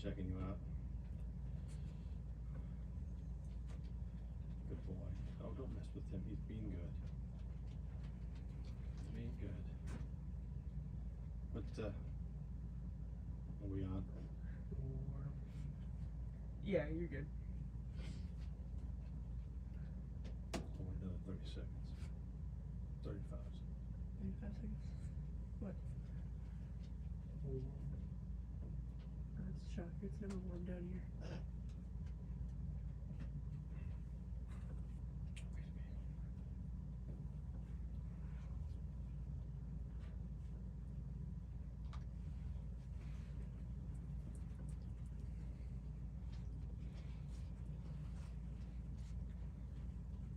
checking you out. Good boy. Oh, don't mess with him. He's being good. Being good. What, are we on? Yeah, you're good. Only another 30 seconds. 35. 35 seconds. What? That's a shock. It's never warm down here.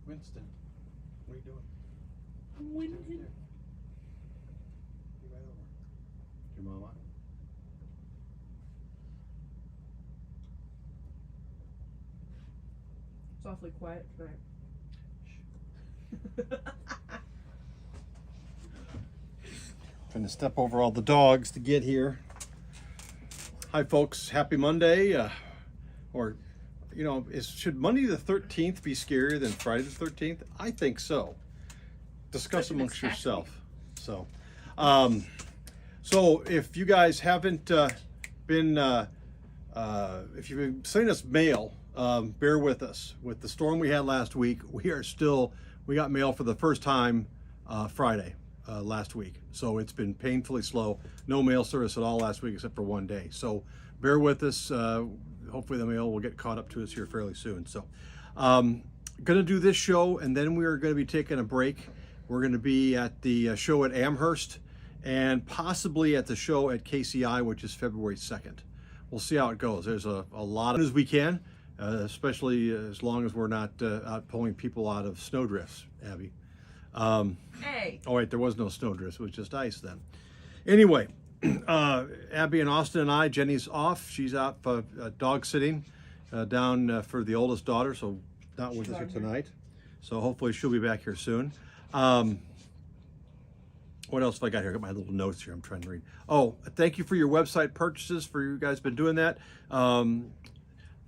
Winston, what are you doing? I'm winning. Be right over. Your mama? It's awfully quiet tonight. Trying to step over all the dogs to get here. Hi folks, happy Monday. Or, you know, should Monday the 13th be scarier than Friday the 13th? I think so. Discuss amongst yourself. So, so if you guys haven't been, if you've been sending us mail, bear with us. With the storm we had last week, we got mail for the first time Friday last week. So it's been painfully slow. No mail service at all last week except for one day. So bear with us. Hopefully the mail will get caught up to us here fairly soon. So gonna do this show and then we're gonna be taking a break. We're gonna be at the show at Amherst and possibly at the show at KCI, which is February 2nd. We'll see how it goes. There's a lot as we can, especially as long as we're not out pulling people out of snowdrifts, Abby. Hey! Oh wait, there was no snowdrifts, it was just ice then. Anyway, Abby and Austin and I, Jenny's off. She's out dog sitting down for the oldest daughter, so not with us here tonight. So hopefully she'll be back here soon. What else have I got here? I got my little notes here I'm trying to read. Oh, thank you for your website purchases, for you guys been doing that.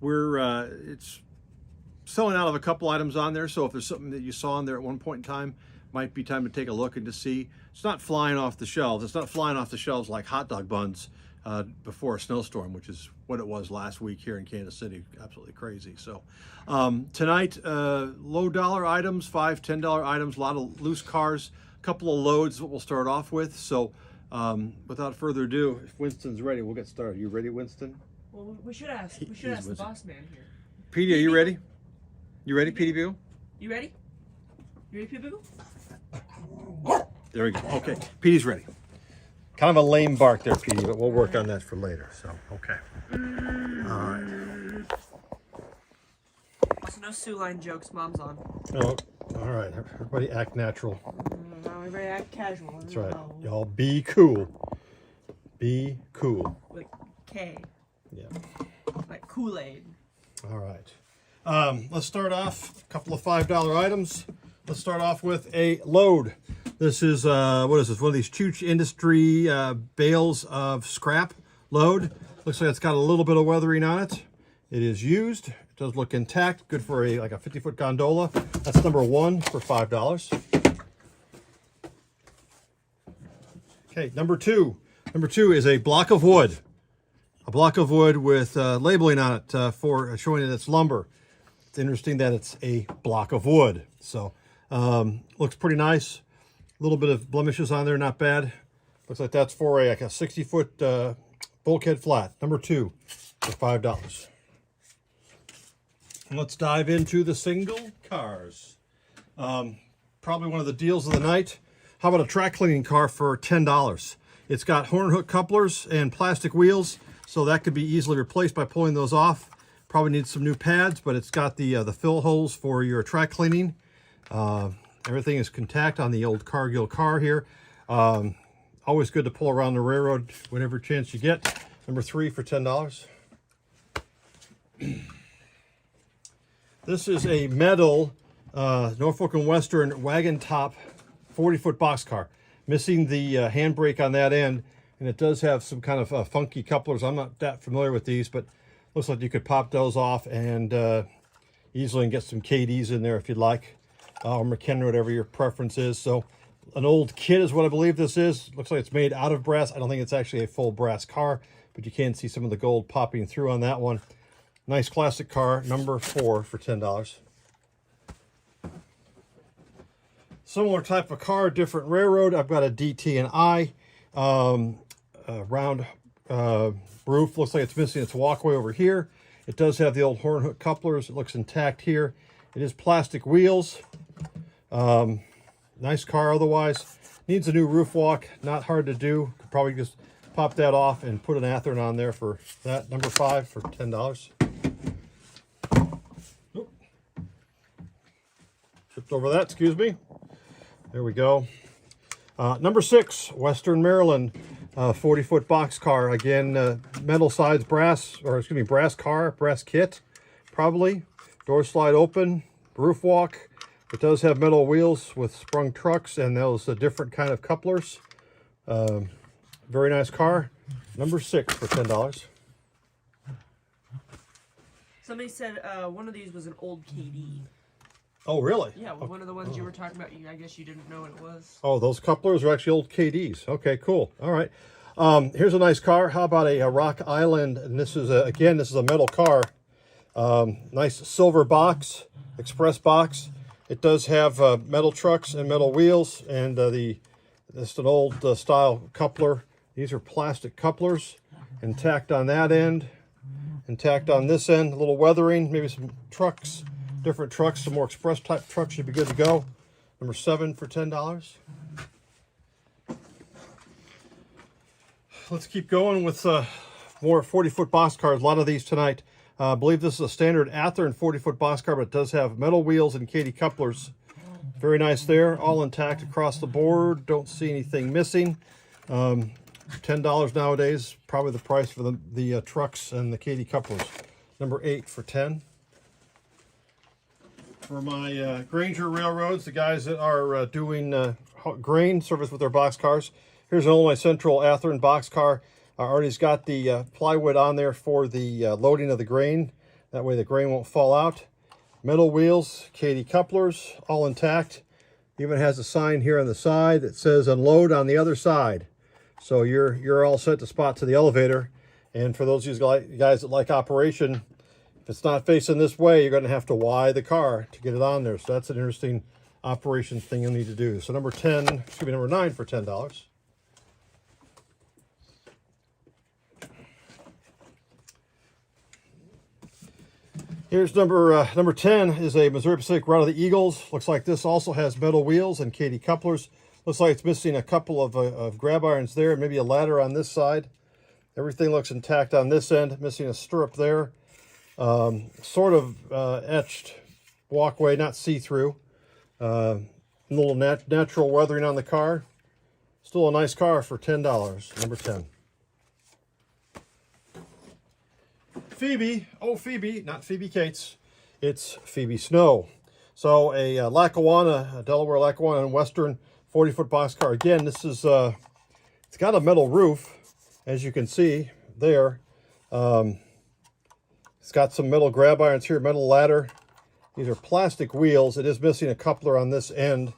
It's selling out of a couple items on there, so if there's something that you saw on there at one point in time, might be time to take a look and to see. It's not flying off the shelves. It's not flying off the shelves like hot dog buns before a snowstorm, which is what it was last week here in Kansas City. Absolutely crazy. So tonight, low dollar items, $5, $10 items, a lot of loose cars, a couple of loads, what we'll start off with. So without further ado, if Winston's ready, we'll get started. You ready, Winston? Well, we should ask. We should ask the boss man here. Petey, are you ready? You ready, Petey Bugle? You ready? You ready, Petey Bugle? There we go. Okay, Petey's ready. Kind of a lame bark there, Petey, but we'll work on that for later. So, okay. All right. Also, no Sioux Line jokes. Mom's on. Oh, all right. Everybody act natural. No, everybody act casual. That's right. Y'all be cool. Be cool. Like K. Yeah. Like Kool-Aid. All right. Let's start off. A couple of $5 items. Let's start off with a load. This is, what is this? One of these Chooch Industry bales of scrap load. Looks like it's got a little bit of weathering on it. It is used. It does look intact. Good for like a 50-foot gondola. That's number one for $5. Okay, number two. Number two is a block of wood. A block of wood with labeling on it for showing that it's lumber. It's interesting that it's a block of wood. So, looks pretty nice. A little bit of blemishes on there, not bad. Looks like that's for like a 60-foot bulkhead flat. Number two for $5. And let's dive into the single cars. Probably one of the deals of the night. How about a track cleaning car for $10? It's got horn hook couplers and plastic wheels, so that could be easily replaced by pulling those off. Probably needs some new pads, but it's got the fill holes for your track cleaning. Everything is contact on the old Cargill car here. Always good to pull around the railroad whenever chance you get. Number three for $10. This is a metal Norfolk & Western wagon top 40-foot boxcar. Missing the handbrake on that end, and it does have some kind of funky couplers. I'm not that familiar with these, but looks like you could pop those off and easily get some KDs in there if you'd like, or McKenna, whatever your preference is. So an old kit is what I believe this is. Looks like it's made out of brass. I don't think it's actually a full brass car, but you can see some of the gold popping through on that one. Nice classic car, number 4 for $10. Similar type of car, different railroad. I've got a DT&I round roof. Looks like it's missing its walkway over here. It does have the old horn hook couplers. It looks intact here. It is plastic wheels. Nice car otherwise. Needs a new roof walk. Not hard to do. Could probably just pop that off and put an Athearn on there for that. Number 5 for $10. Oop. Tripped over that, excuse me. There we go. Number 6, Western Maryland, 40-foot box car. Again, metal sides, brass, or excuse me, brass car, brass kit, probably. Door slide open, roof walk. It does have metal wheels with sprung trucks and those different kind of couplers. Very nice car. Number 6 for $10. Somebody said one of these was an old KD. Oh, really? Yeah, well, one of the ones you were talking about, I guess you didn't know what it was. Oh, those couplers are actually old KDs. Okay, cool. All right. Here's a nice car. How about a Rock Island? And this is, again, this is a metal car. Nice silver box, express box. It does have metal trucks and metal wheels, and just an old style coupler. These are plastic couplers, intact on that end, intact on this end. A little weathering, maybe some trucks, different trucks, some more express type trucks should be good to go. Number 7 for $10. Let's keep going with more 40-foot box cars. A lot of these tonight. I believe this is a standard Athearn 40-foot box car, but it does have metal wheels and KD couplers. Very nice there. All intact across the board. Don't see anything missing. $10 nowadays. Probably the price for the trucks and the KD couplers. Number 8 for $10. For my Granger Railroads, the guys that are doing grain service with their box cars. Here's an Illinois Central Athearn box car. Artie's got the plywood on there for the loading of the grain. That way the grain won't fall out. Metal wheels, KD couplers, all intact. Even has a sign here on the side that says unload on the other side. So you're all set to spot to the elevator. And for those of you guys that like operation, if it's not facing this way, you're going to have to Y the car to get it on there. So that's an interesting operation thing you'll need to do. So number 9 for $10. Here's number 10 is a Missouri Pacific Route of the Eagles. Looks like this also has metal wheels and KD couplers. Looks like it's missing a couple of grab irons there, maybe a ladder on this side. Everything looks intact on this end, missing a stirrup there. Sort of etched walkway, not see-through. Little natural weathering on the car. Still a nice car for $10, number 10. Phoebe, Phoebe, not Phoebe Cates, it's Phoebe Snow. So a Lackawanna, a Delaware Lackawanna and Western 40-foot box car. Again, this is, it's got a metal roof, as you can see there. It's got some metal grab irons here, metal ladder. These are plastic wheels. It is missing a coupler on this end,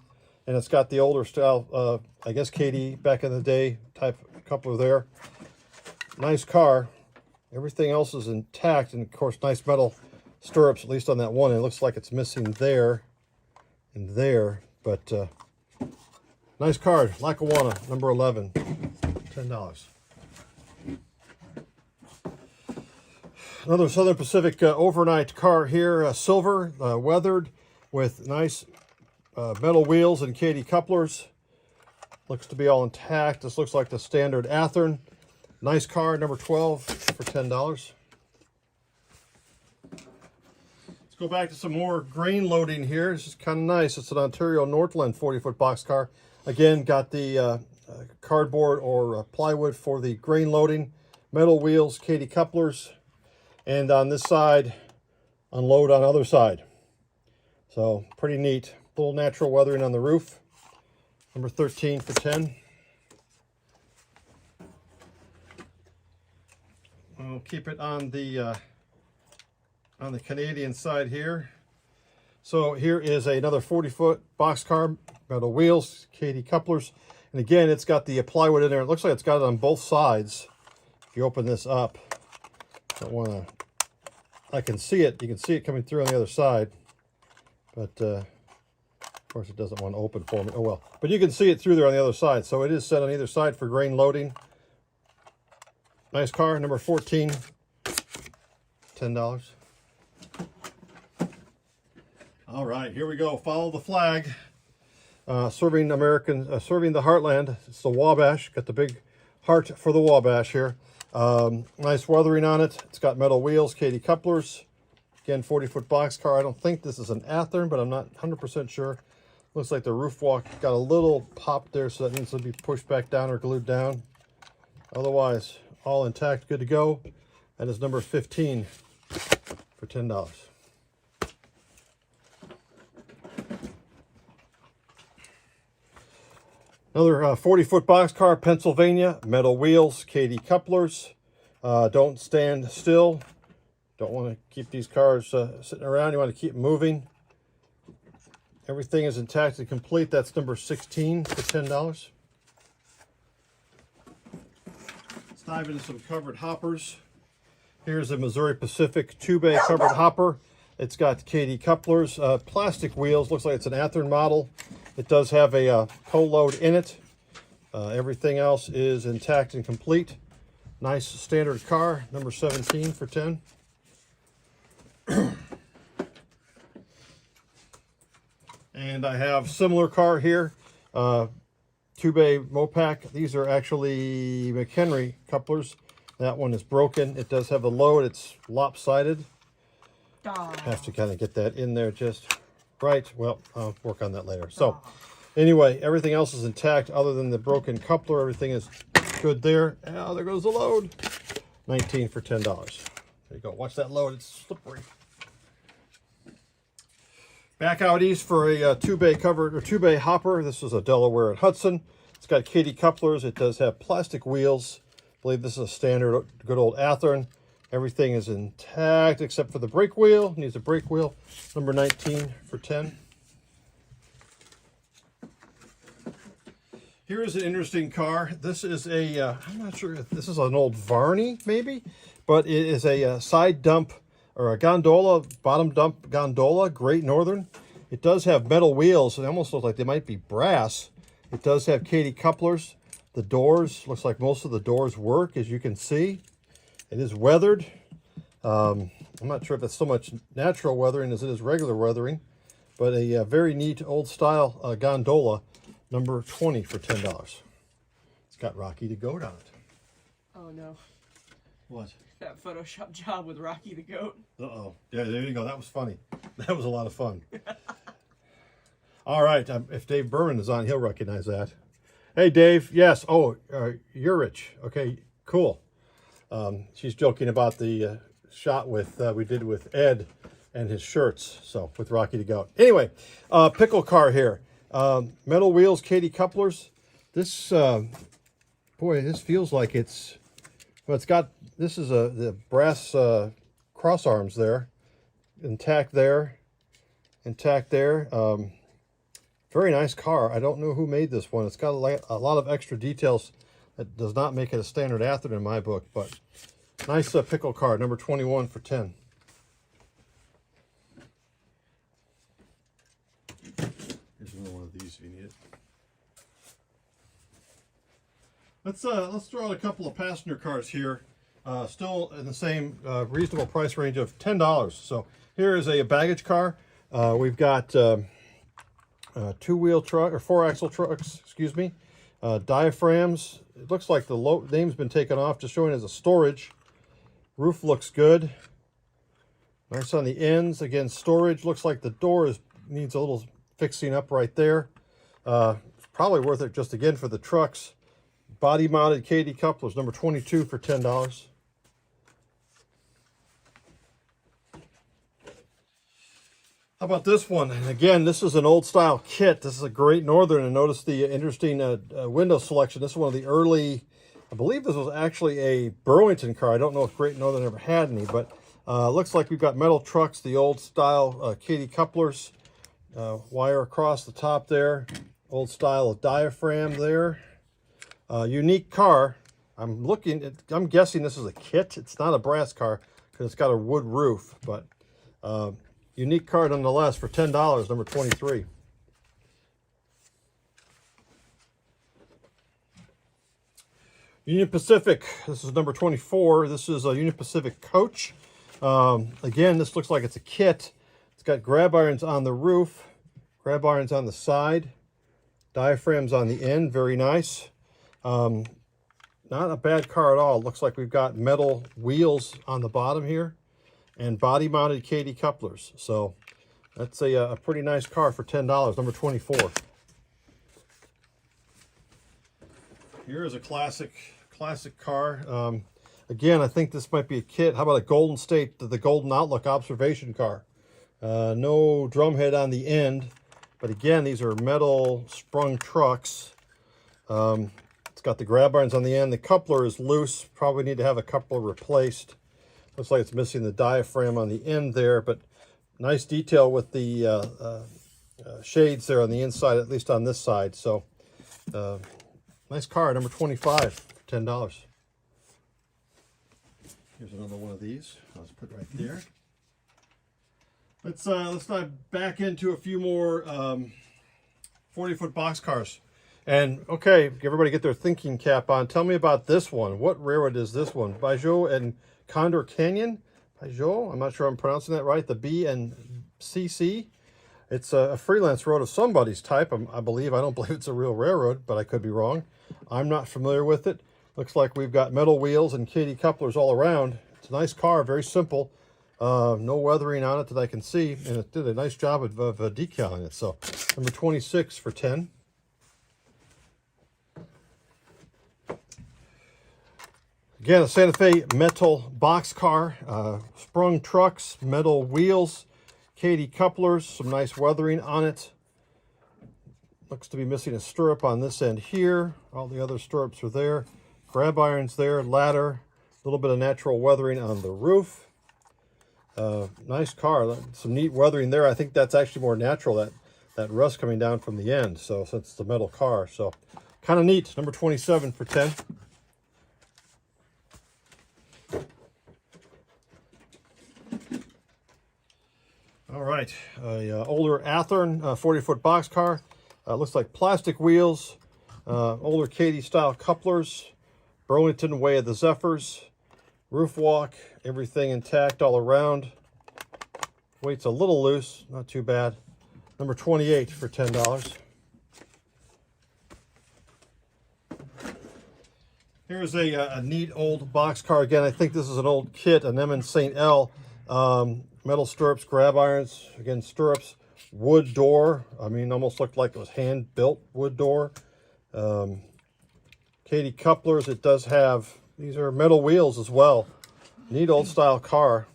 and it's got the older style, I guess KD back in the day type coupler there. Nice car. Everything else is intact, and of course, nice metal stirrups, at least on that one. It looks like it's missing there and there, but nice car, Lackawanna, number 11, $10. Another Southern Pacific overnight car here, silver, weathered, with nice metal wheels and KD couplers. Looks to be all intact. This looks like the standard Athearn. Nice car, number 12 for $10. Let's go back to some more grain loading here. This is kind of nice. It's an Ontario Northland 40-foot box car. Again, got the cardboard or plywood for the grain loading. Metal wheels, KD couplers. And on this side, unload on the other side. So pretty neat. A little natural weathering on the roof. Number 13 for $10. I'll keep it on the Canadian side here. So here is another 40-foot boxcar, metal wheels, Katy couplers. And again, it's got the plywood in there. It looks like it's got it on both sides. If you open this up, I can see it. You can see it coming through on the other side. But, of course, it doesn't want to open for me. Oh, well. But you can see it through there on the other side. So it is set on either side for grain loading. Nice car, number 14, $10. All right, here we go. Follow the flag. Serving the heartland. It's the Wabash. Got the big heart for the Wabash here. Nice weathering on it. It's got metal wheels, Katy couplers. Again, 40-foot boxcar. I don't think this is an Athearn, but I'm not 100% sure. Looks like the roof walk got a little pop there, so that needs to be pushed back down or glued down. Otherwise, all intact, good to go. That is number 15 for $10. Another 40-foot boxcar, Pennsylvania, metal wheels, Katy couplers. Don't stand still. Don't want to keep these cars sitting around. You want to keep moving. Everything is intact and complete. That's number 16 for $10. Let's dive into some covered hoppers. Here's a Missouri Pacific 2-bay covered hopper. It's got Katy couplers, plastic wheels. Looks like it's an Athearn model. It does have a co-load in it. Everything else is intact and complete. Nice standard car, number 17 for $10. And I have similar car here, 2-bay Mopac. These are actually McHenry couplers. That one is broken. It does have a load. It's lopsided. Have to kind of get that in there just right. Well, I'll work on that later. So anyway, everything else is intact other than the broken coupler. Everything is good there. Oh, there goes the load. 19 for $10. There you go. Watch that load. It's slippery. Back out east for a 2-bay covered or 2-bay hopper. This is a Delaware at Hudson. It's got Katy couplers. It does have plastic wheels. I believe this is a standard good old Athearn. Everything is intact except for the brake wheel. Needs a brake wheel. Number 19 for $10. Here is an interesting car. This is a, I'm not sure if this is an old Varney maybe, but it is a side dump or a gondola, bottom dump gondola, Great Northern. It does have metal wheels. It almost looks like they might be brass. It does have Katy couplers. The doors, looks like most of the doors work, as you can see. It is weathered. I'm not sure if it's so much natural weathering as it is regular weathering, but a very neat old style gondola, number 20 for $10. It's got Rocky the Goat on it. Oh no. What? That Photoshop job with Rocky the Goat. Uh-oh. Yeah, there you go. That was funny. That was a lot of fun. All right. If Dave Berman is on, he'll recognize that. Hey, Dave. Yes. Oh, you're rich. Okay, cool. She's joking about the shot with we did with Ed and his shirts. So, with Rocky the Goat. Anyway, pickle car here. Metal wheels, Katy couplers. This, boy, this feels like it's, well, it's got, this is the brass cross arms there. Intact there. Intact there. Very nice car. I don't know who made this one. It's got a lot of extra details that does not make it a standard Athearn in my book, but nice pickle car, number 21 for $10. Here's another one of these if you need it. Let's throw out a couple of passenger cars here, still in the same reasonable price range of $10. So here is a baggage car. We've got two-wheel truck or four-axle trucks, excuse me. Diaphragms. It looks like the name's been taken off, just showing as a storage. Roof looks good. Nice on the ends. Again, storage. Looks like the door needs a little fixing up right there. Probably worth it just again for the trucks. Body mounted Katy couplers, number 22 for $10. How about this one? And again, this is an old style kit. This is a Great Northern, and notice the interesting window selection. This is one of the early I believe this was actually a Burlington car. I don't know if Great Northern ever had any, but looks like we've got metal trucks, the old style Katy couplers, wire across the top there, old style of diaphragm there. Unique car. I'm guessing this is a kit. It's not a brass car because it's got a wood roof, but unique car nonetheless for $10, number 23. Union Pacific, this is number 24. This is a Union Pacific coach. Again, this looks like it's a kit. It's got grab irons on the roof, grab irons on the side, diaphragms on the end, very nice. Not a bad car at all. Looks like we've got metal wheels on the bottom here and body mounted Katy couplers. So that's a pretty nice car for $10, number 24. Here is a classic car. Again, I think this might be a kit. How about a Golden State, the Golden Outlook observation car? No drum head on the end, but again, these are metal sprung trucks. It's got the grab irons on the end. The coupler is loose. Probably need to have a coupler replaced. Looks like it's missing the diaphragm on the end there, but nice detail with the shades there on the inside, at least on this side. So nice car, number 25, for $10. Here's another one of these. Let's put it right there. Let's dive back into a few more 40-foot boxcars. And okay, everybody get their thinking cap on. Tell me about this one. What railroad is this one? Peugeot and Condor Canyon? Peugeot? I'm not sure I'm pronouncing that right. The B and CC. It's a freelance road of somebody's type, I believe. I don't believe it's a real railroad, but I could be wrong. I'm not familiar with it. Looks like we've got metal wheels and Katy couplers all around. It's a nice car, very simple. No weathering on it that I can see, and it did a nice job of decaling it. So number 26 for 10. Again, a Santa Fe metal box car, sprung trucks, metal wheels, Katy couplers, some nice weathering on it. Looks to be missing a stirrup on this end here. All the other stirrups are there. Grab irons there, ladder, a little bit of natural weathering on the roof. Nice car, some neat weathering there. I think that's actually more natural, that rust coming down from the end. So since it's a metal car, so kind of neat. Number 27 for 10. All right, older Athearn 40-foot box car. Looks like plastic wheels, older Katy style couplers, Burlington Way of the Zephyrs, roof walk, everything intact all around. Weight's a little loose, not too bad. Number 28 for $10. Here's a neat old box car. Again, I think this is an old kit, an M & St. L. Metal stirrups, grab irons, again, stirrups, wood door. I mean, almost looked like it was hand-built wood door. Katy couplers, it does have, these are metal wheels as well. Neat old style car.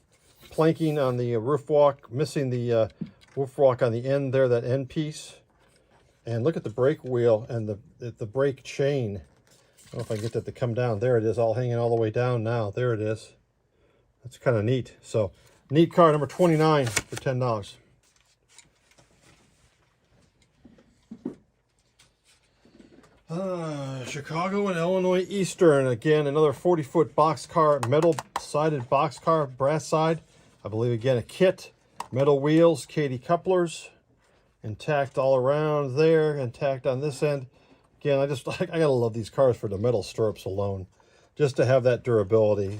Planking on the roof walk, missing the roof walk on the end there, that end piece. And look at the brake wheel and the brake chain. I don't know if I can get that to come down. There it is, all hanging all the way down now. There it is. That's kind of neat. So, neat car, number 29 for $10. Chicago and Illinois Eastern. Again, another 40-foot box car, metal-sided box car, brass side. I believe, again, a kit. Metal wheels, Katy couplers. Intact all around there. Intact on this end. Again, I gotta love these cars for the metal stirrups alone. Just to have that durability.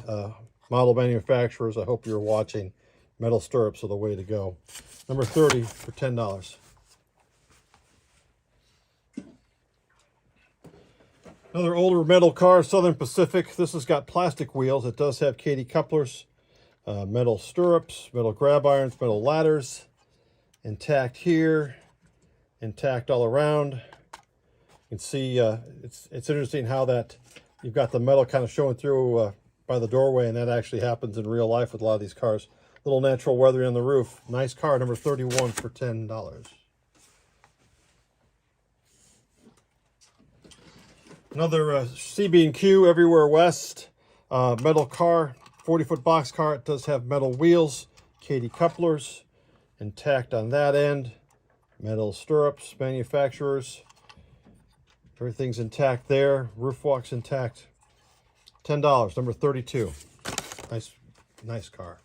Model manufacturers, I hope you're watching. Metal stirrups are the way to go. Number 30 for $10. Another older metal car, Southern Pacific. This has got plastic wheels. It does have Katy couplers, metal stirrups, metal grab irons, metal ladders. Intact here, intact all around. You can see it's interesting how that you've got the metal kind of showing through by the doorway, and that actually happens in real life with a lot of these cars. Little natural weathering on the roof. Nice car, number 31 for $10. Another CB&Q Everywhere West metal car, 40-foot box car. It does have metal wheels, Katy couplers, intact on that end, metal stirrups, manufacturers. Everything's intact there. Roof walk's intact. $10, number 32. Nice car.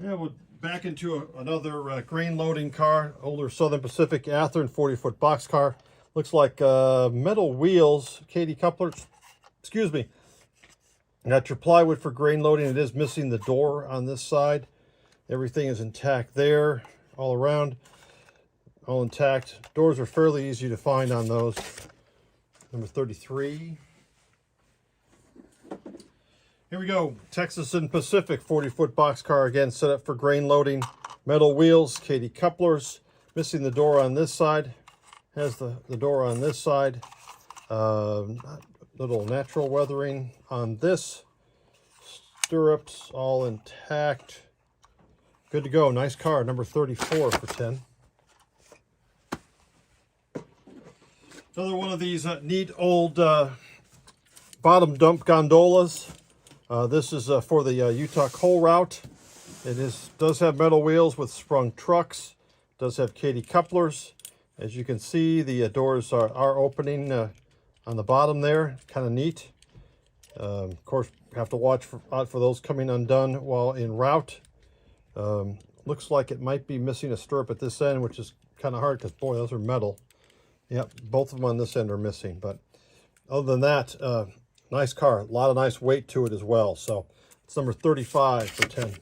Yeah, we're back into another grain loading car, older Southern Pacific Athearn 40-foot box car. Looks like metal wheels, Katy couplers. Excuse me. Got your plywood for grain loading. It is missing the door on this side. Everything is intact there, all around, all intact. Doors are fairly easy to find on those. Number 33. Here we go. Texas and Pacific 40-foot box car, again set up for grain loading. Metal wheels, Katy couplers. Missing the door on this side. Has the door on this side. Little natural weathering on this. Stirrups all intact. Good to go. Nice car. Number 34 for 10. Another one of these neat old bottom dump gondolas. This is for the Utah coal route. It does have metal wheels with sprung trucks. Does have Katy couplers. As you can see, the doors are opening on the bottom there. Kind of neat. Of course, have to watch out for those coming undone while en route. Looks like it might be missing a stirrup at this end, which is kind of hard because, boy, those are metal. Yep, both of them on this end are missing. But other than that, nice car. A lot of nice weight to it as well. So it's number 35 for 10.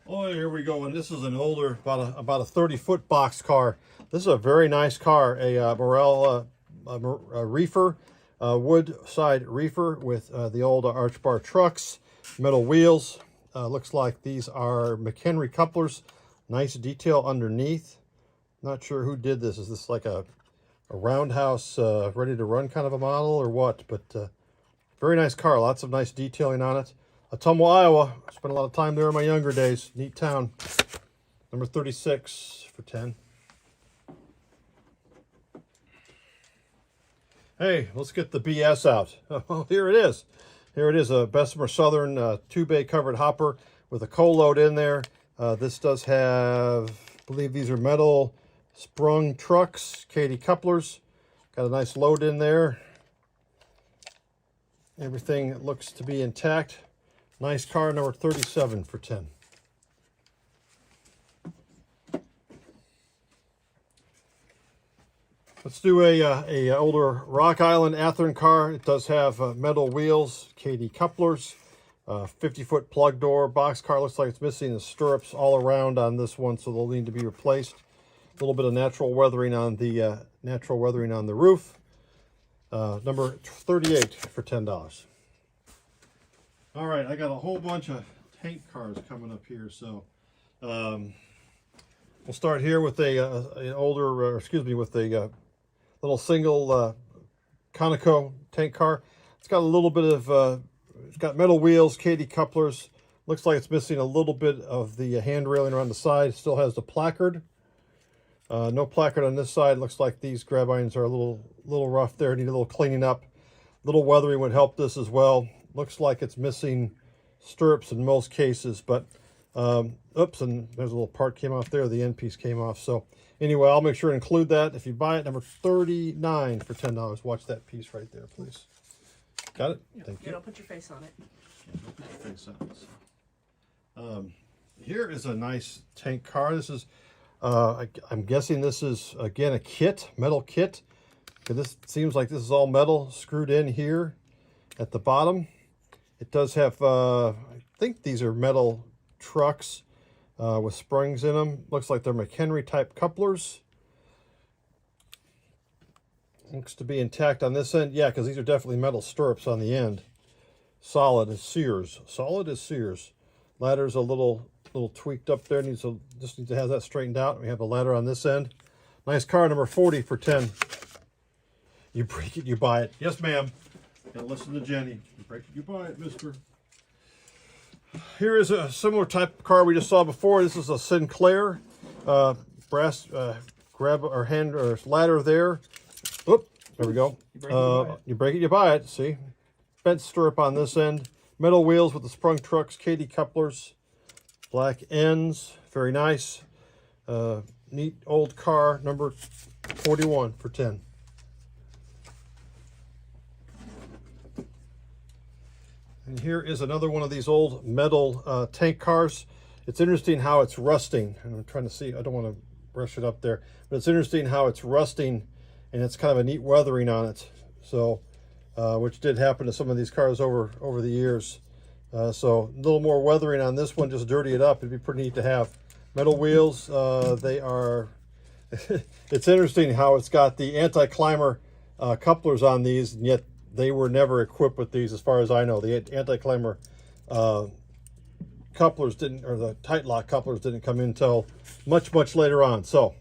Oh, here we go. And this is an older, about a 30-foot box car. This is a very nice car, a Morel reefer, wood side reefer with the old arch bar trucks, metal wheels. Looks like these are McHenry couplers. Nice detail underneath. Not sure who did this. Is this like a roundhouse ready to run kind of a model or what? But very nice car. Lots of nice detailing on it. Ottumwa, Iowa. Spent a lot of time there in my younger days. Neat town. Number 36 for 10. Hey, let's get the BS out. Oh, here it is. Here it is, a Bessemer Southern 2-bay covered hopper with a coal load in there. This does have, I believe these are metal sprung trucks, Katy couplers. Got a nice load in there. Everything looks to be intact. Nice car, number 37 for 10. Let's do a older Rock Island Athearn car. It does have metal wheels, Katy couplers, 50-foot plug door. Box car looks like it's missing the stirrups all around on this one, so they'll need to be replaced. A little bit of natural weathering on the roof. Number 38 for $10. All right, I got a whole bunch of tank cars coming up here, so we'll start here with an older, with a little single Conoco tank car. It's got a little bit of, it's got metal wheels, Katy couplers. Looks like it's missing a little bit of the hand railing around the side. It still has the placard. No placard on this side. Looks like these grab irons are a little rough there. Need a little cleaning up. Little weathering would help this as well. Looks like it's missing stirrups in most cases, but oops, and there's a little part came off there. The end piece came off. So anyway, I'll make sure to include that. If you buy it, number 39 for $10. Watch that piece right there, please. Got it? Yeah, Thank you. don't put your face on it. Yeah, don't put your face on it. Here is a nice tank car. This is, I'm guessing this is, again, a kit, metal kit. This seems like this is all metal screwed in here at the bottom. It does have, I think these are metal trucks with springs in them. Looks like they're McHenry type couplers. Looks to be intact on this end. Yeah, because these are definitely metal stirrups on the end. Solid as Sears. Solid as Sears. Ladder's a little tweaked up there. Just need to have that straightened out. We have a ladder on this end. Nice car, number 40 for 10. You break it, you buy it. Yes, ma'am. Gotta listen to Jenny. You break it, you buy it, mister. Here is a similar type of car we just saw before. This is a Sinclair. brass grab or hand or ladder there. Oop, there we go. You break it, you buy it. See, bent stirrup on this end. Metal wheels with the sprung trucks, Katy couplers, black ends, very nice. Neat old car, number 41 for 10. And here is another one of these old metal tank cars. It's interesting how it's rusting. And I'm trying to see, I don't want to brush it up there, but it's interesting how it's rusting, and it's kind of a neat weathering on it. So, which did happen to some of these cars over the years. So a little more weathering on this one, just dirty it up. It'd be pretty neat to have. Metal wheels, they are, it's interesting how it's got the anti-climber couplers on these, and yet they were never equipped with these as far as I know. The anti-climber couplers didn't, or the tight lock couplers didn't come in until much later on. So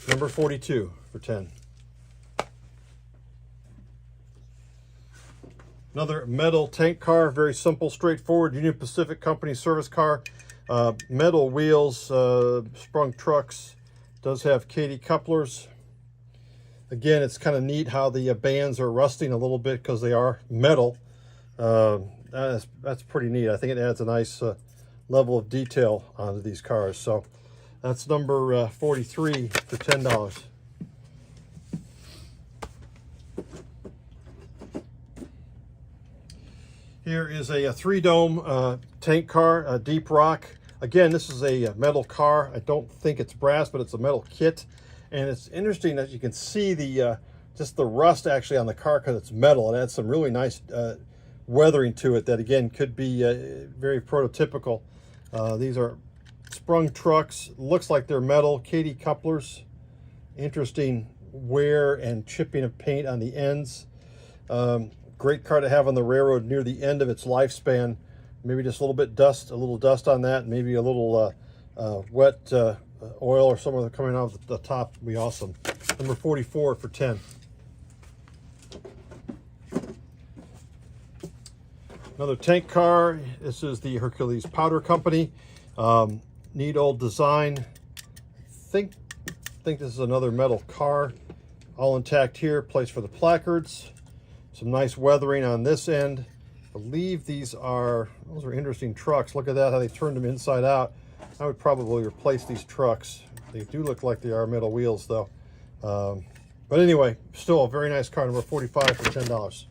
number 42 for 10. Another metal tank car, very simple, straightforward, Union Pacific Company service car. Metal wheels, sprung trucks, does have Katy couplers. Again, it's kind of neat how the bands are rusting a little bit because they are metal. That's pretty neat. I think it adds a nice level of detail onto these cars. So that's number 43 for $10. Here is a three-dome tank car, Deep Rock. Again, this is a metal car. I don't think it's brass, but it's a metal kit. And it's interesting that you can see the just the rust actually on the car because it's metal. It adds some really nice weathering to it that, again, could be very prototypical. These are sprung trucks. Looks like they're metal. Katy couplers. Interesting wear and chipping of paint on the ends. Great car to have on the railroad near the end of its lifespan. Maybe just a little dust on that. Maybe a little wet oil or something coming out of the top would be awesome. Number 44 for 10. Another tank car. This is the Hercules Powder Company. Neat old design. I think this is another metal car. All intact here. Place for the placards. Some nice weathering on this end. I believe those are interesting trucks. Look at that, how they turned them inside out. I would probably replace these trucks. They do look like they are metal wheels though. But anyway, still a very nice car, number 45 for $10.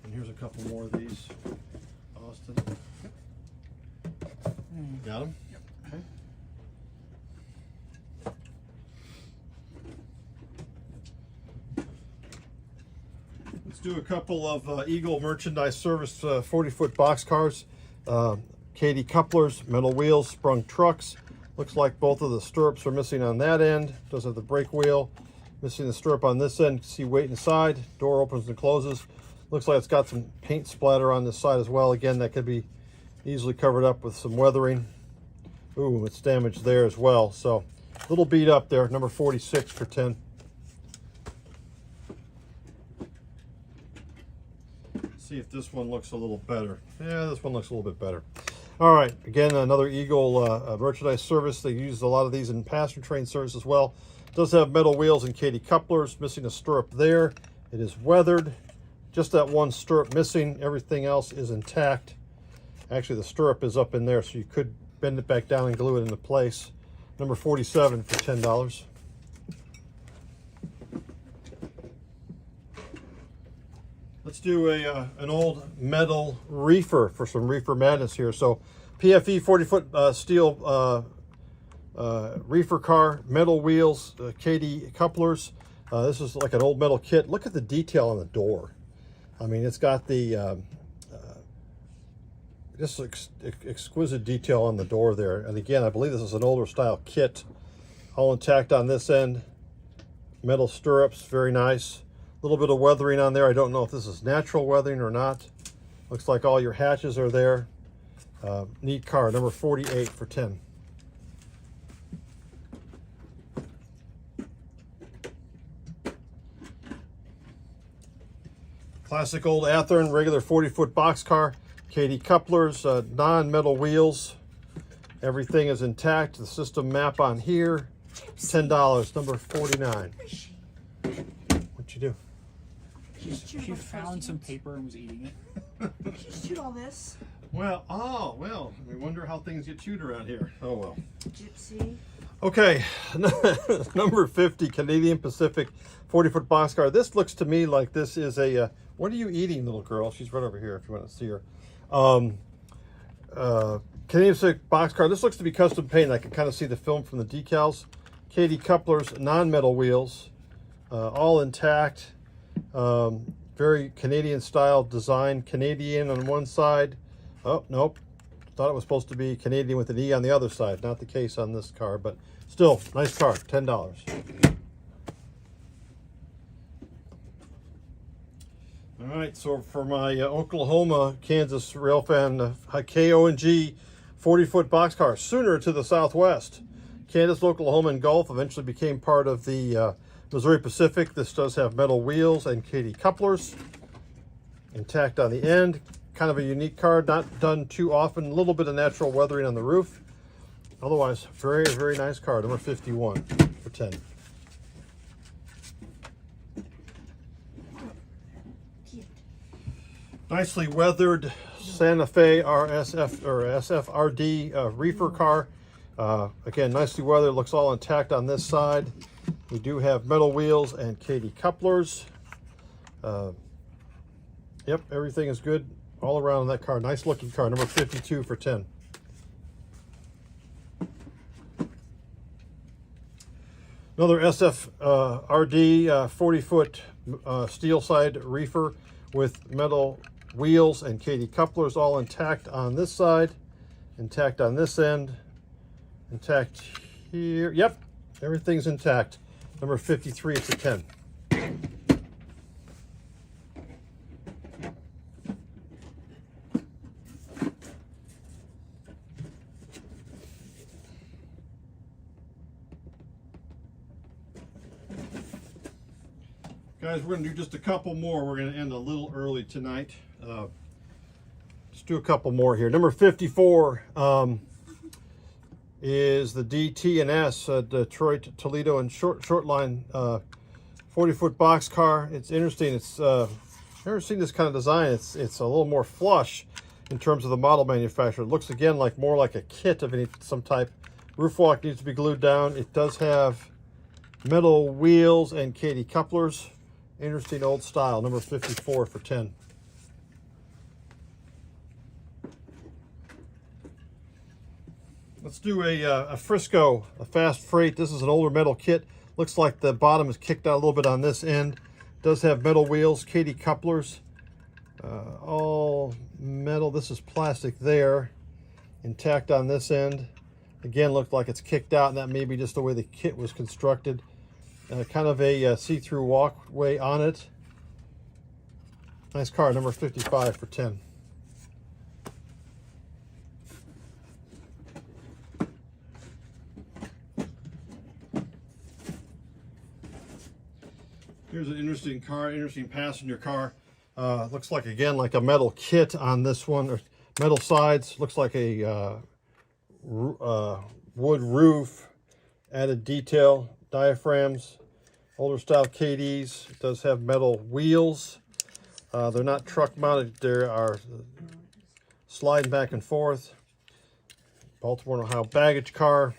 And here's a couple more of these. Austin. Got them? Yep. Okay. Let's do a couple of Eagle Merchandise Service 40-foot box cars. Katy couplers, metal wheels, sprung trucks. Looks like both of the stirrups are missing on that end. Does have the brake wheel. Missing the stirrup on this end. See weight inside. Door opens and closes. Looks like it's got some paint splatter on this side as well. Again, that could be easily covered up with some weathering. Ooh, it's damaged there as well. So a little beat up there. Number 46 for 10. See if this one looks a little better. Yeah, this one looks a little bit better. All right, again, another Eagle merchandise service. They use a lot of these in passenger train service as well. Does have metal wheels and Katy couplers. Missing a stirrup there. It is weathered. Just that one stirrup missing. Everything else is intact. Actually, the stirrup is up in there, so you could bend it back down and glue it into place. Number 47 for $10. Let's do an old metal reefer for some reefer madness here. So PFE 40-foot steel reefer car, metal wheels, Katy couplers. This is like an old metal kit. Look at the detail on the door. I mean, it's got the just exquisite detail on the door there. And again, I believe this is an older style kit. All intact on this end. Metal stirrups, very nice. A little bit of weathering on there. I don't know if this is natural weathering or not. Looks like all your hatches are there. Neat car, number 48 for 10. Classic old Athearn, regular 40-foot box car. Katy couplers, non-metal wheels. Everything is intact. The system map on here, $10, number 49. What'd you do? She found some paper and was eating it. She just chewed all this. Well, we wonder how things get chewed around here. Oh well. Gypsy. Okay, number 50, Canadian Pacific 40-foot boxcar. This looks to me like this is a, what are you eating, little girl? She's right over here if you want to see her. Canadian Pacific boxcar. This looks to be custom painted. I can kind of see the film from the decals. Katie Couplers, non-metal wheels, all intact. Very Canadian style design. Canadian on one side. Oh, nope. Thought it was supposed to be Canadian with an E on the other side. Not the case on this car, but still, nice car, $10. All right, so for my Oklahoma, Kansas rail fan, KO&G 40-foot boxcar, Sooner to the southwest. Kansas, Oklahoma, and Gulf eventually became part of the Missouri Pacific. This does have metal wheels and Katie couplers. Intact on the end. Kind of a unique car, not done too often. A little bit of natural weathering on the roof. Otherwise, very, very nice car. Number 51 for 10. Nicely weathered Santa Fe SFRD reefer car. Again, nicely weathered. Looks all intact on this side. We do have metal wheels and Katie couplers. Yep, everything is good all around in that car. Nice looking car. Number 52 for 10. Another SFRD 40-foot steel side reefer with metal wheels and Katie couplers, all intact on this side, intact on this end, intact here. Yep, everything's intact. Number 53 for 10. Guys, we're going to do just a couple more. We're going to end a little early tonight. Let's do a couple more here. Number 54 is the DT&S, Detroit, Toledo, and short line 40-foot box car. It's interesting. It's never seen this kind of design. It's a little more flush in terms of the model manufacturer. It looks again like more like a kit of some type. Roof walk needs to be glued down. It does have metal wheels and Katie couplers. Interesting old style. Number 54 for 10. Let's do a Frisco, a fast freight. This is an older metal kit. Looks like the bottom is kicked out a little bit on this end. Does have metal wheels, Katie couplers, all metal. This is plastic there, intact on this end. Again, looked like it's kicked out, and that may be just the way the kit was constructed. Kind of a see-through walkway on it. Nice car, number 55 for 10. Here's an interesting car, interesting passenger car. Looks like, again, like a metal kit on this one, or metal sides. Looks like a wood roof, added detail, diaphragms, older style KDs. It does have metal wheels. They're not truck mounted. They are sliding back and forth. Baltimore, Ohio baggage car,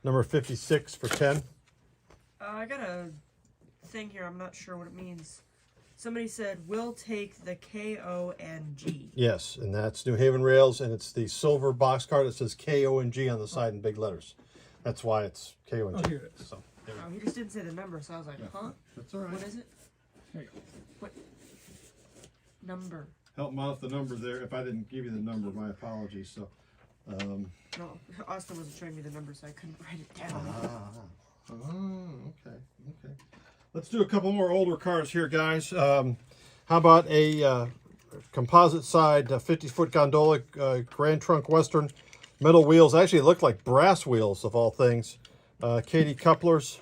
number 56 for 10. I got a thing here. I'm not sure what it means. Somebody said, we'll take the KO&G. Yes, and that's New Haven Rails, and it's the silver box car that says KO&G on the side in big letters. That's why it's KO&G. Oh, here it is. So, Oh, he just didn't say the number, so I was like, huh? that's all right. What is it? There you go. What number? Help me out with the number there. If I didn't give you the number, my apologies. So, No, Austin wasn't showing me the number, so I couldn't write it down. okay. Let's do a couple more older cars here, guys. How about a composite side 50-foot gondola, Grand Trunk Western, metal wheels. Actually, it looked like brass wheels of all things. Katie couplers.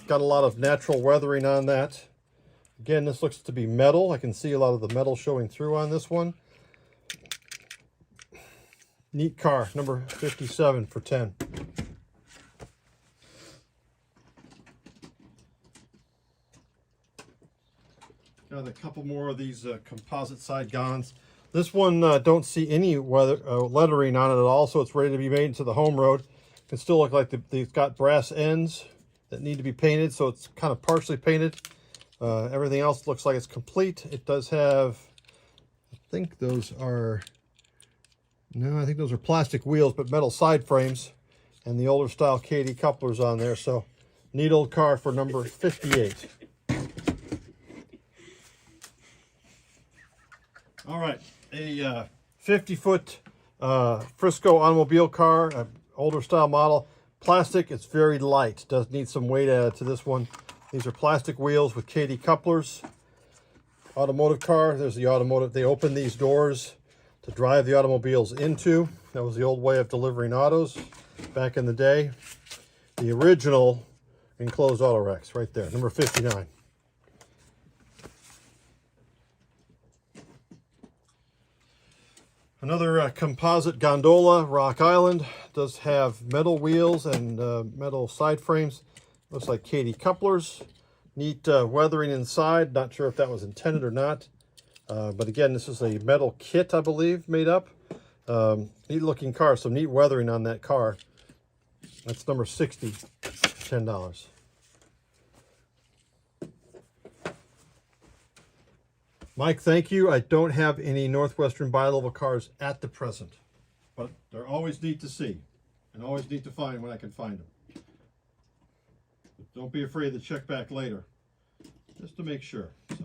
Got a lot of natural weathering on that. Again, this looks to be metal. I can see a lot of the metal showing through on this one. Neat car, number 57 for 10. Got a couple more of these composite side Gons. This one don't see any lettering on it at all, so it's ready to be made into the home road. It can still look like they've got brass ends that need to be painted, so it's kind of partially painted. Everything else looks like it's complete. It does have, I think those are plastic wheels, but metal side frames, and the older style Katy couplers on there. So neat old car for number 58. All right, a 50-foot Frisco automobile car, older style model. Plastic, it's very light. Does need some weight added to this one. These are plastic wheels with Katy couplers. Automotive car, there's the automotive. They open these doors to drive the automobiles into. That was the old way of delivering autos back in the day. The original enclosed auto racks right there, number 59. Another composite gondola, Rock Island. Does have metal wheels and metal side frames. Looks like Katy couplers. Neat weathering inside. Not sure if that was intended or not. But again, this is a metal kit, I believe, made up. Neat looking car. Some neat weathering on that car. That's number 60, $10. Mike, thank you. I don't have any Northwestern bi-level cars at the present, but they're always neat to see and always neat to find when I can find them. But don't be afraid to check back later, just to make sure. So.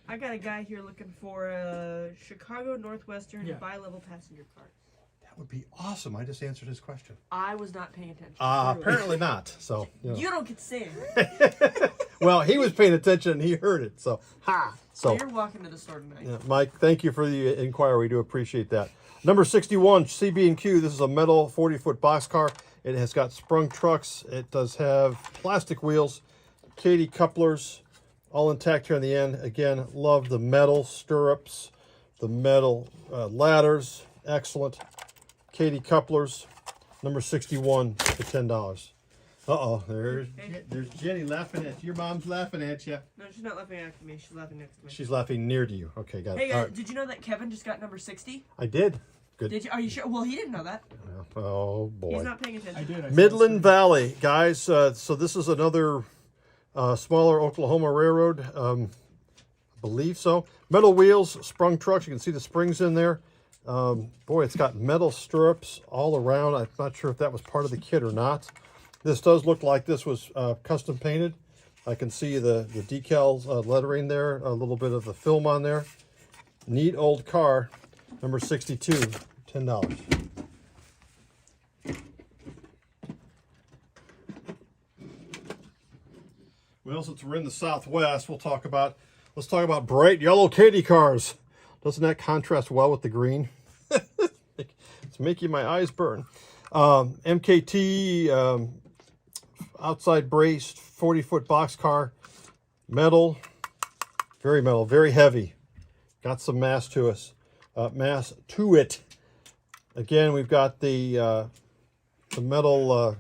I got a guy here looking for a Chicago Northwestern bi-level passenger car. That would be awesome. I just answered his question. I was not paying attention. Apparently not. So you don't get to say it. Well, he was paying attention and he heard it. So So you're walking to the store tonight. Yeah, Mike, thank you for the inquiry. We do appreciate that. Number 61, CB&Q. This is a metal 40-foot boxcar. It has got sprung trucks. It does have plastic wheels, Katy couplers, all intact here on the end. Again, love the metal stirrups, the metal ladders. Excellent. Katy couplers, number 61 for $10. Uh-oh, there's Jenny laughing at you. Your mom's laughing at you. No, she's not laughing at me. She's laughing next to me. She's laughing near to you. Okay, got it. Hey, did you know that Kevin just got number 60? I did. Good. Did you? Are you sure? Well, he didn't know that. Oh, boy. He's not paying attention. I did. Midland Valley, guys. So this is another smaller Oklahoma railroad. I believe so. Metal wheels, sprung trucks. You can see the springs in there. Boy, it's got metal stirrups all around. I'm not sure if that was part of the kit or not. This does look like this was custom painted. I can see the decals lettering there, a little bit of the film on there. Neat old car, number 62, $10. Well, since we're in the Southwest, let's talk about bright yellow Katy cars. Doesn't that contrast well with the green? It's making my eyes burn. MKT outside braced 40-foot boxcar, metal, very heavy. Got some mass to it. Again, we've got the metal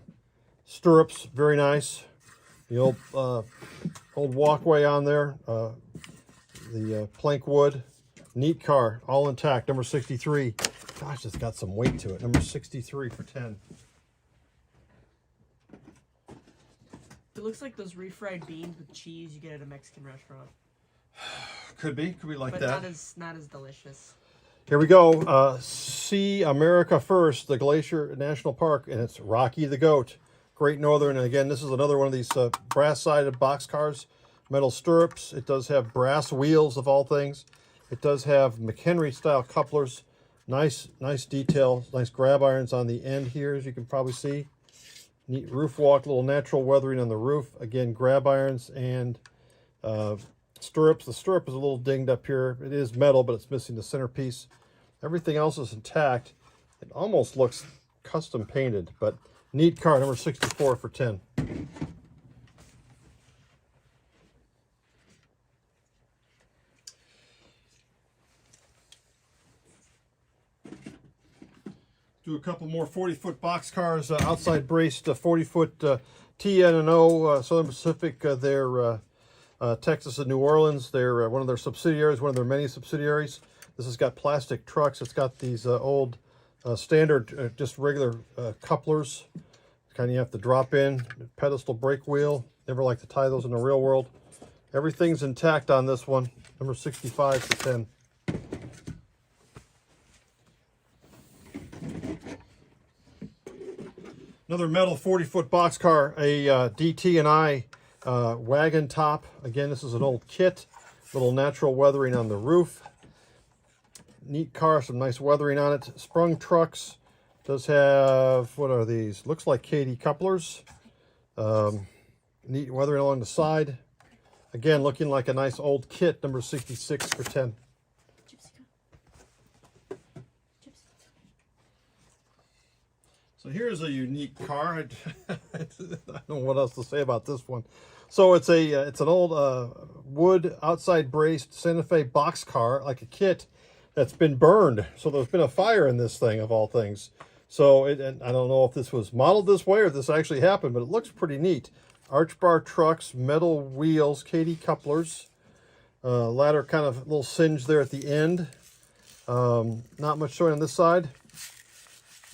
stirrups, very nice. The old walkway on there, the plank wood. Neat car, all intact, number 63. Gosh, it's got some weight to it. Number 63 for 10. It looks like those refried beans with cheese you get at a Mexican restaurant. Could be like but that. But not as delicious. Here we go. See America First, the Glacier National Park, and it's Rocky the Goat. Great Northern, and again, this is another one of these brass-sided boxcars, metal stirrups. It does have brass wheels, of all things. It does have McHenry-style couplers. Nice detail, nice grab irons on the end here, as you can probably see. Neat roof walk, little natural weathering on the roof. Again, grab irons and stirrups. The stirrup is a little dinged up here. It is metal, but it's missing the centerpiece. Everything else is intact. It almost looks custom painted, but neat car, number 64 for 10. a couple more 40-foot box cars, outside braced 40-foot TN&O, Southern Pacific. They're Texas and New Orleans. They're one of their subsidiaries, one of their many subsidiaries. This has got plastic trucks. It's got these old standard, just regular couplers. Kind of you have to drop in. Pedestal brake wheel. Never like to tie those in the real world. Everything's intact on this one. Number 65 for 10. Another metal 40-foot boxcar, a DT&I wagon top. Again, this is an old kit. Little natural weathering on the roof. Neat car, some nice weathering on it. Sprung trucks. Does have, what are these? Looks like KD couplers. Neat weathering along the side. Again, looking like a nice old kit, number 66 for 10. So here's a unique car. I don't know what else to say about this one. So it's an old wood outside braced Santa Fe box car, like a kit that's been burned. So there's been a fire in this thing, of all things. So and I don't know if this was modeled this way or if this actually happened, but it looks pretty neat. Arch bar trucks, metal wheels, KD couplers, ladder kind of a little singe there at the end. Not much showing on this side.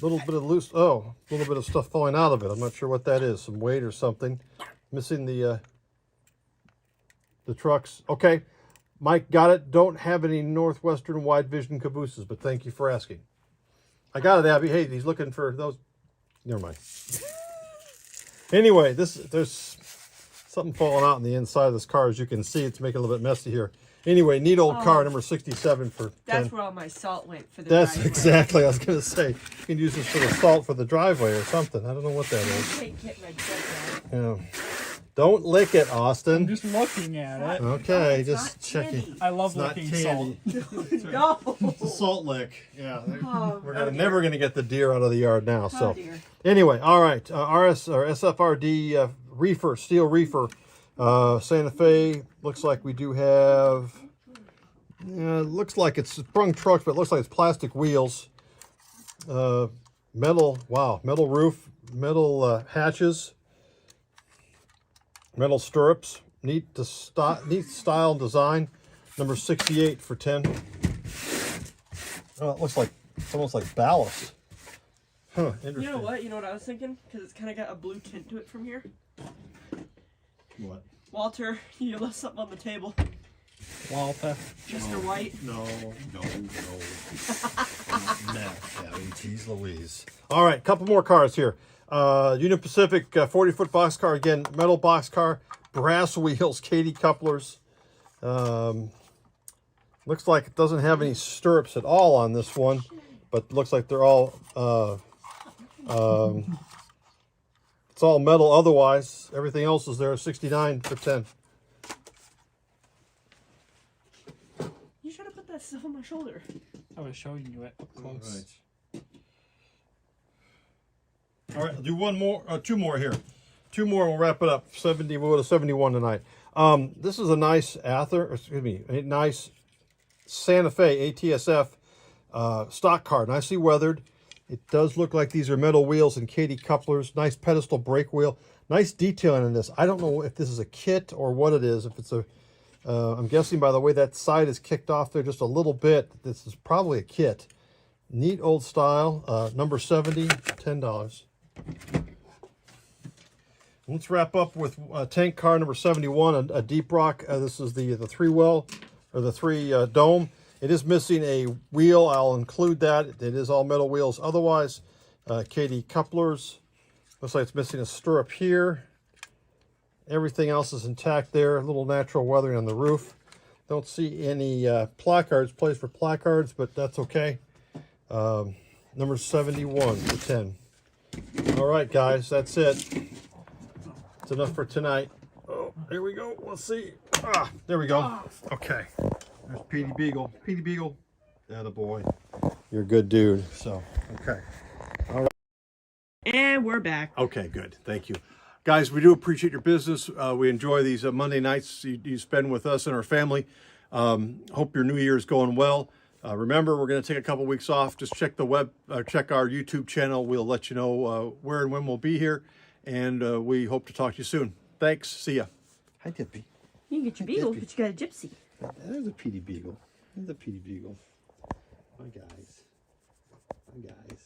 A little bit of loose, a little bit of stuff falling out of it. I'm not sure what that is, some weight or something. Missing the trucks. Okay, Mike got it. Don't have any Northwestern wide vision cabooses, but thank you for asking. I got it, Abby. Hey, he's looking for those. Never mind. Anyway, there's something falling out on the inside of this car. As you can see, it's making it a little bit messy here. Anyway, neat old car, number 67 for 10. That's where all my salt went for the That's driveway. exactly, I was going to say. You can use this for the salt for the driveway or something. I don't know what that is. I can't get my jet out. Yeah. Don't lick it, Austin. I'm just looking at it. Okay, It's just not checking. candy. I love It's not licking salt. candy. No. It's a salt lick. Yeah, Oh, we're never going to get the deer out of the yard now. Oh, So dear. anyway, all right. RS or SFRD reefer, steel reefer, Santa Fe. Looks like we do have. Looks like it's sprung trucks, but it looks like it's plastic wheels. Metal. Wow, metal roof, metal hatches, metal stirrups. Neat style and design. Number 68 for 10. Oh, it looks like it's almost like ballast. Huh, interesting. You know what? You know what I was thinking? Because it's kind of got a blue tint to it from here. What? Walter, you left something on the table. Walter. Mr. White. No. Geez Louise. All right, couple more cars here. Union Pacific 40-foot box car. Again, metal box car. Brass wheels, KD couplers. Looks like it doesn't have any stirrups at all on this one, but looks like they're all it's all metal otherwise. Everything else is there. 69 for 10. You should have put that stuff on my shoulder. I was showing you it up close. All right, I'll do one more, two more here. Two more, we'll wrap it up. We'll go to 71 tonight. This is a nice a nice Santa Fe ATSF stock car, nicely weathered. It does look like these are metal wheels and KD couplers. Nice pedestal brake wheel. Nice detailing in this. I don't know if this is a kit or what it is. If it's a, I'm guessing by the way that side is kicked off there just a little bit. This is probably a kit. Neat old style. Number 70, $10. Let's wrap up with tank car number 71, a Deep Rock. This is the 3-well or the 3 dome. It is missing a wheel. I'll include that. It is all metal wheels. Otherwise, KD couplers. Looks like it's missing a stirrup here. Everything else is intact there. A little natural weathering on the roof. Don't see any placards, place for placards, but that's okay. Number 71 for 10. All right, guys, that's it. It's enough for tonight. Oh, here we go. Let's see. There we go. Okay. There's Petey Beagle. Petey Beagle. Attaboy. You're a good dude. So, okay. All right. And we're back. Okay, good. Thank you. Guys, we do appreciate your business. We enjoy these Monday nights you spend with us and our family. Hope your new year is going well. Remember, we're going to take a couple weeks off. Just check check our YouTube channel. We'll let you know where and when we'll be here, and we hope to talk to you soon. Thanks. See ya. Hi, Dippy. You can get your beagle, but you got a gypsy. There's a Petey Beagle. There's a Petey Beagle. My guys. My guys.